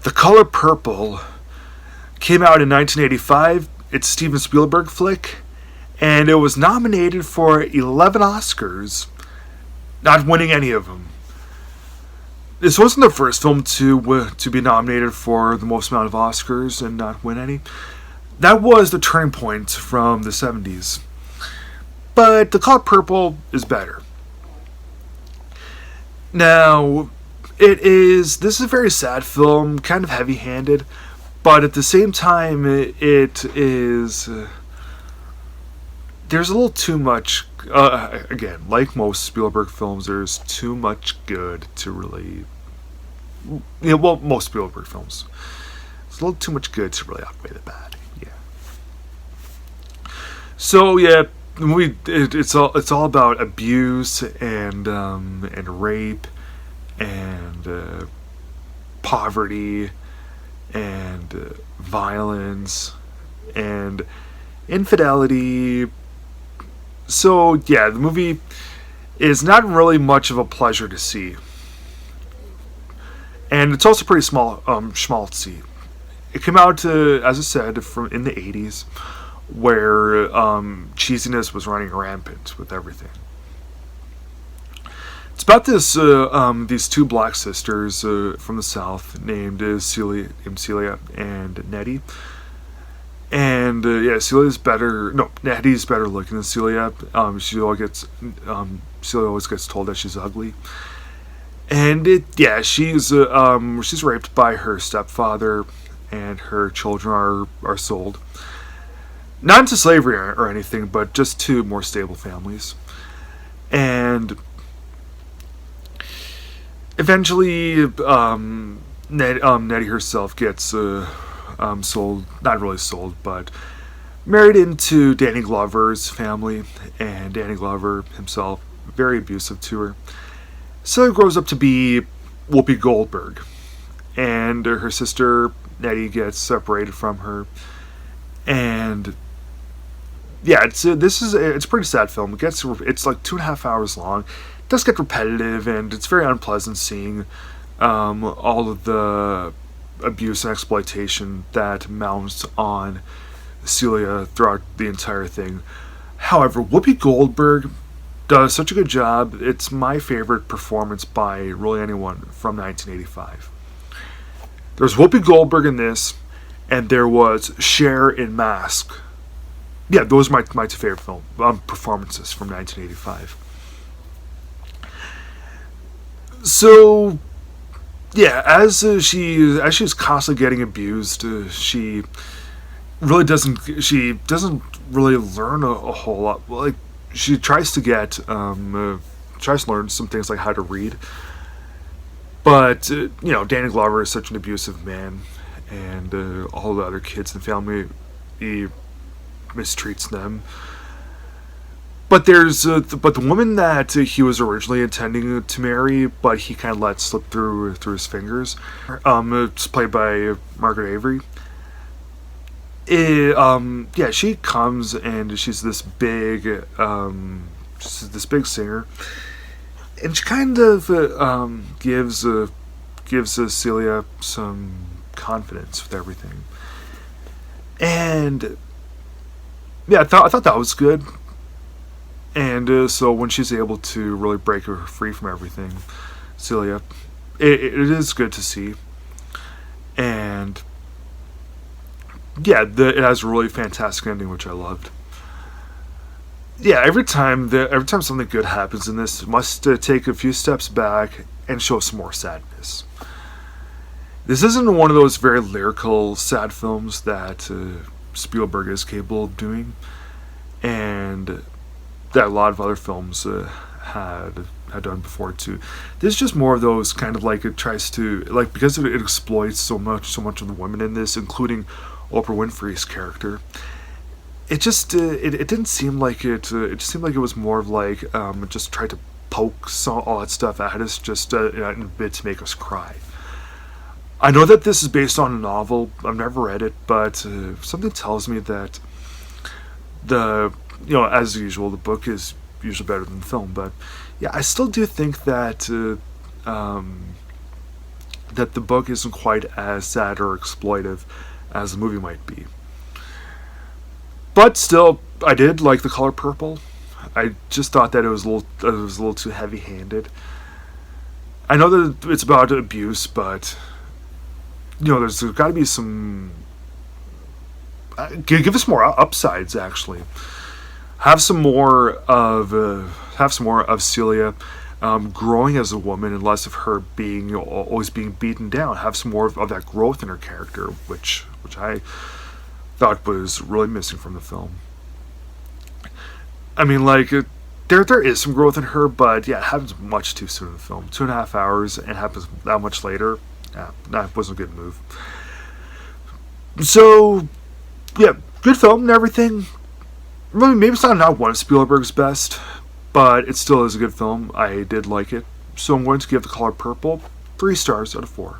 The Color Purple came out in 1985. It's a Steven Spielberg flick, and it was nominated for 11 Oscars, not winning any of them. This wasn't the first film to be nominated for the most amount of Oscars and not win any. That was the turning point from the 70s. But The Color Purple is better. Now, this is a very sad film, kind of heavy-handed, but at the same time, it is... there's a little too much... again, like most Spielberg films, there's too much good to really... most Spielberg films. It's a little too much good to really outweigh the bad. Yeah. So, yeah, it's all about abuse and rape and poverty and violence and infidelity. So yeah, the movie is not really much of a pleasure to see, and it's also pretty schmaltzy. It came out, as I said, in the 80s, where cheesiness was running rampant with everything. It's about these two black sisters from the South named Celia and Nettie. And Nettie is better looking than Celia. Celia always gets told that she's ugly. And she's raped by her stepfather, and her children are sold. Not into slavery or anything, but just to more stable families. And eventually, Nettie herself gets sold, not really sold, but married into Danny Glover's family, and Danny Glover himself, very abusive to her. So grows up to be Whoopi Goldberg, and her sister Nettie gets separated from her, and yeah, it's a pretty sad film. It's like 2.5 hours long. It does get repetitive, and it's very unpleasant seeing all of the abuse and exploitation that mounts on Celia throughout the entire thing. However, Whoopi Goldberg does such a good job. It's my favorite performance by really anyone from 1985. There's Whoopi Goldberg in this, and there was Cher in Mask. Yeah, those are my two favorite performances from 1985. So, yeah, as she's constantly getting abused, she doesn't really learn a whole lot. Like, she tries to learn some things like how to read, but Danny Glover is such an abusive man, and all the other kids in the family, he mistreats them. But there's but the woman that he was originally intending to marry, but he kind of let slip through his fingers. It's played by Margaret Avery. She comes, and she's this big singer, and she kind of gives Celia some confidence with everything. And yeah, I thought that was good. And so when she's able to really break her free from everything, Celia, it is good to see. And yeah, it has a really fantastic ending, which I loved. Yeah, every time something good happens in this, it must take a few steps back and show some more sadness. This isn't one of those very lyrical, sad films that Spielberg is capable of doing, and that a lot of other films had done before too. This is just more of those kind of like, it tries to, like, because it exploits so much of the women in this, including Oprah Winfrey's character. It just it didn't seem like it. It just seemed like it was more of like just tried to poke all that stuff at us, just in a bit to make us cry. I know that this is based on a novel. I've never read it, but something tells me that as usual, the book is usually better than the film. But yeah, I still do think that that the book isn't quite as sad or exploitive as the movie might be. But still, I did like The Color Purple. I just thought that it was a little too heavy-handed. I know that it's about abuse, but there's got to be some. Give us more upsides. Actually, have some more of Celia growing as a woman, and less of her being always being beaten down. Have some more of that growth in her character, which I thought was really missing from the film. I mean, like there is some growth in her, but yeah, it happens much too soon in the film. 2.5 hours, and it happens that much later. Yeah, that wasn't a good move. So yeah, good film and everything. Maybe it's not one of Spielberg's best, but it still is a good film. I did like it, so I'm going to give The Color Purple 3 stars out of 4.